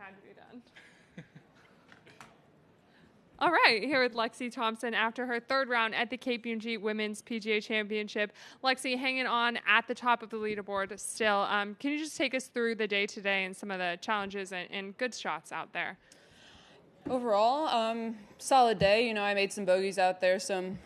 had to be done. All right, here with Lexi Thompson after her third round at the KPMG Women's PGA Championship. Lexi, hanging on at the top of the leaderboard still. Can you just take us through the day today and some of the challenges and good shots out there? Overall, solid day. You know, I made some bogeys out there, some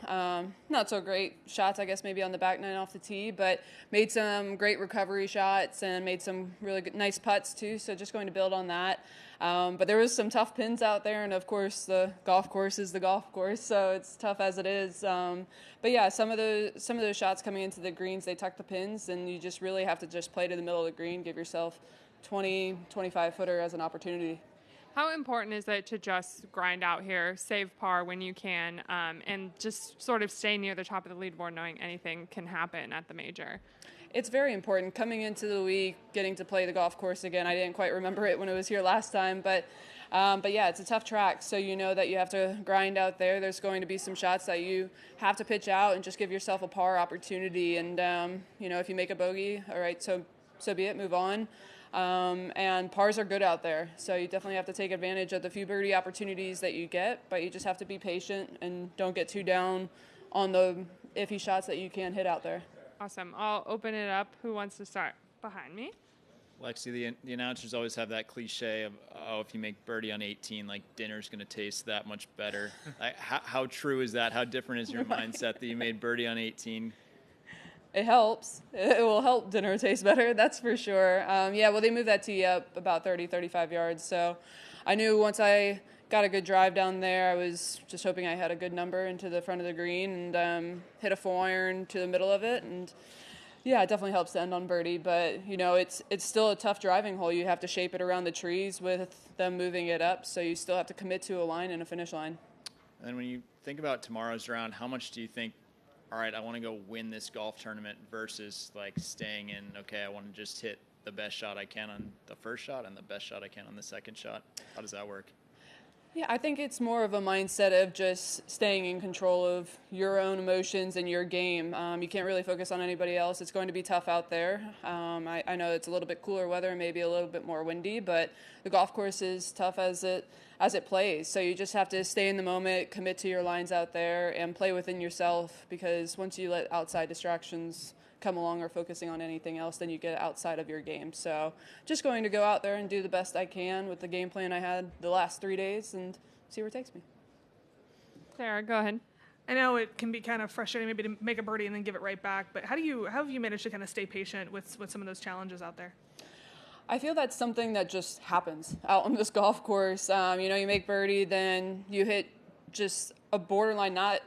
not so great shots, I guess, maybe on the back nine off the tee, but made some great recovery shots and made some really good, nice putts too, so just going to build on that. But there was some tough pins out there, and of course the golf course is the golf course, so it's tough as it is. But yeah, some of those shots coming into the greens, they tuck the pins, and you just really have to just play to the middle of the green, give yourself 20, 25 footer as an opportunity. How important is it to just grind out here, save par when you can, and just sort of stay near the top of the leaderboard knowing anything can happen at the major? It's very important. Coming into the week, getting to play the golf course again, I didn't quite remember it when it was here last time, but yeah, it's a tough track, so you know that you have to grind out there. There's going to be some shots that you have to pitch out and just give yourself a par opportunity, and you know, if you make a bogey, all right, so be it, move on. And pars are good out there, so you definitely have to take advantage of the few birdie opportunities that you get, but you just have to be patient and don't get too down on the iffy shots that you can hit out there. Awesome. I'll open it up. Who wants to start? Behind me. Lexi, the announcers always have that cliche of, oh, if you make birdie on 18, like dinner's going to taste that much better. How true is that? How different is your mindset that you made birdie on 18? It helps. It will help dinner taste better, that's for sure. Yeah, well, they moved that tee up about 30, 35 yards. So I knew once I got a good drive down there, I was just hoping I had a good number into the front of the green and hit a 4-iron to the middle of it. And yeah, it definitely helps to end on birdie. But, you know, it's still a tough driving hole. You have to shape it around the trees with them moving it up. So you still have to commit to a line and a finish line. And when you think about tomorrow's round, how much do you think, all right, I want to go win this golf tournament versus like staying in, okay, I want to just hit the best shot I can on the first shot and the best shot I can on the second shot? How does that work? Yeah, I think it's more of a mindset of just staying in control of your own emotions and your game. You can't really focus on anybody else. It's going to be tough out there. I know it's a little bit cooler weather, maybe a little bit more windy, but the golf course is tough as it plays. So you just have to stay in the moment, commit to your lines out there, and play within yourself, because once you let outside distractions come along or focusing on anything else, then you get outside of your game. So just going to go out there and do the best I can with the game plan I had the last 3 days and see where it takes me. Sarah, go ahead. I know it can be kind of frustrating maybe to make a birdie and then give it right back, but how have you managed to kind of stay patient with some of those challenges out there? I feel that's something that just happens out on this golf course. You know, you make birdie, then you hit just a borderline, not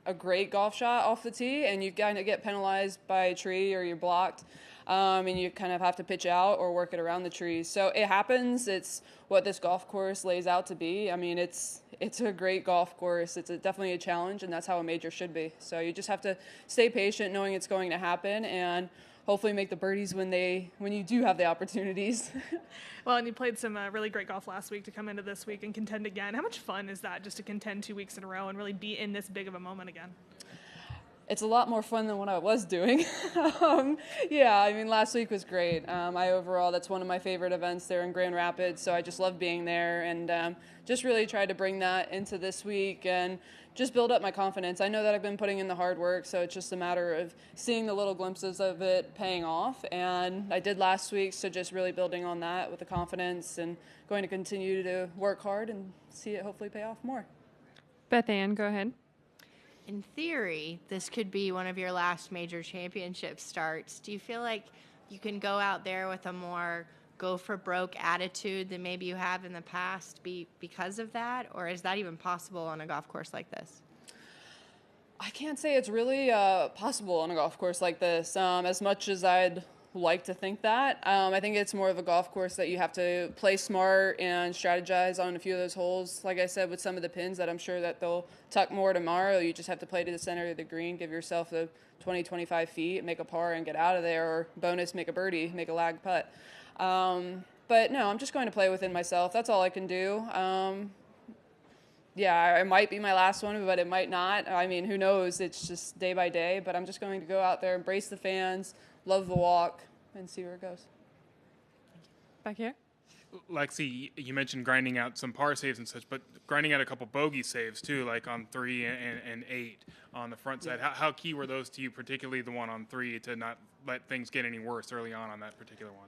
a great golf shot off the tee, and you kind of get penalized by a tree or you're blocked, and you kind of have to pitch out or work it around the trees. So it happens. It's what this golf course lays out to be. I mean, it's a great golf course. It's definitely a challenge, and that's how a major should be. So you just have to stay patient, knowing it's going to happen, and hopefully make the birdies when you do have the opportunities. Well, and you played some really great golf last week to come into this week and contend again. How much fun is that, just to contend 2 weeks in a row and really be in this big of a moment again? It's a lot more fun than what I was doing. Yeah, I mean, last week was great. That's one of my favorite events there in Grand Rapids, so I just love being there, and just really tried to bring that into this week and just build up my confidence. I know that I've been putting in the hard work, so it's just a matter of seeing the little glimpses of it paying off, and I did last week, so just really building on that with the confidence and going to continue to work hard and see it hopefully pay off more. Beth Ann, go ahead. In theory, this could be one of your last major championship starts. Do you feel like you can go out there with a more go-for-broke attitude than maybe you have in the past because of that? Or is that even possible on a golf course like this? I can't say it's really possible on a golf course like this, as much as I'd like to think that. I think it's more of a golf course that you have to play smart and strategize on a few of those holes. Like I said, with some of the pins that I'm sure that they'll tuck more tomorrow, you just have to play to the center of the green, give yourself the 20, 25 feet, make a par and get out of there, or bonus, make a birdie, make a lag putt. But no, I'm just going to play within myself. That's all I can do. Yeah, it might be my last one, but it might not. I mean, who knows? It's just day by day, but I'm just going to go out there, embrace the fans, love the walk, and see where it goes. Back here. Lexi, you mentioned grinding out some par saves and such, but grinding out a couple bogey saves too, like on 3 and 8 on the front side. How key were those to you, particularly the one on 3, to not let things get any worse early on that particular one?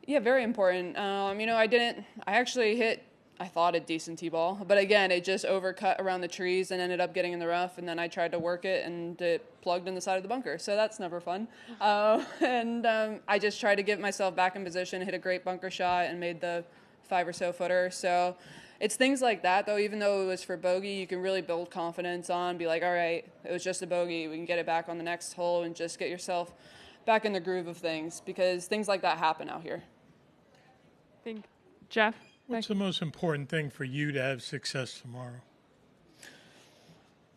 Yeah, very important. I actually hit, I thought, a decent tee ball, but again, it just overcut around the trees and ended up getting in the rough, and then I tried to work it and it plugged in the side of the bunker, so that's never fun. I just tried to get myself back in position, hit a great bunker shot, and made the 5 or so footer. So it's things like that, though. Even though it was for bogey, you can really build confidence on, be like, all right, it was just a bogey, we can get it back on the next hole, and just get yourself back in the groove of things, because things like that happen out here. I think, Jeff? What's the most important thing for you to have success tomorrow?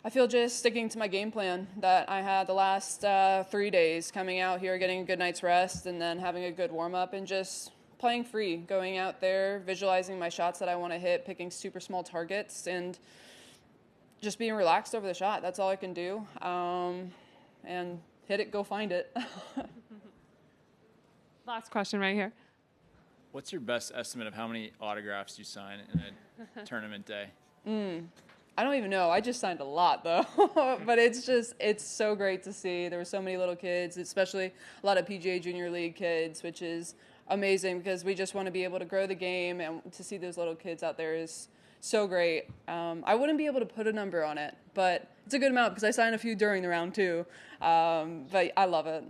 I feel just sticking to my game plan that I had the last 3 days, coming out here, getting a good night's rest, and then having a good warm-up, and just playing free, going out there, visualizing my shots that I want to hit, picking super small targets, and just being relaxed over the shot. That's all I can do. And hit it, go find it. Last question right here. What's your best estimate of how many autographs you sign in a tournament day? I don't even know. I just signed a lot, though. But it's so great to see. There were so many little kids, especially a lot of PGA Junior League kids, which is amazing because we just want to be able to grow the game, and to see those little kids out there is so great. I wouldn't be able to put a number on it, but it's a good amount because I signed a few during the round too. But I love it.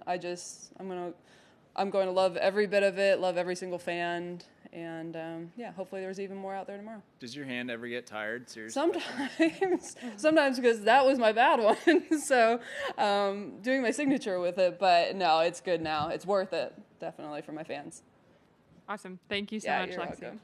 I'm going to love every bit of it, love every single fan, and hopefully there's even more out there tomorrow. Does your hand ever get tired? Seriously? Sometimes because that was my bad one. So doing my signature with it, but no, it's good now. It's worth it, definitely, for my fans. Awesome. Thank you so much, You're Lexi. welcome.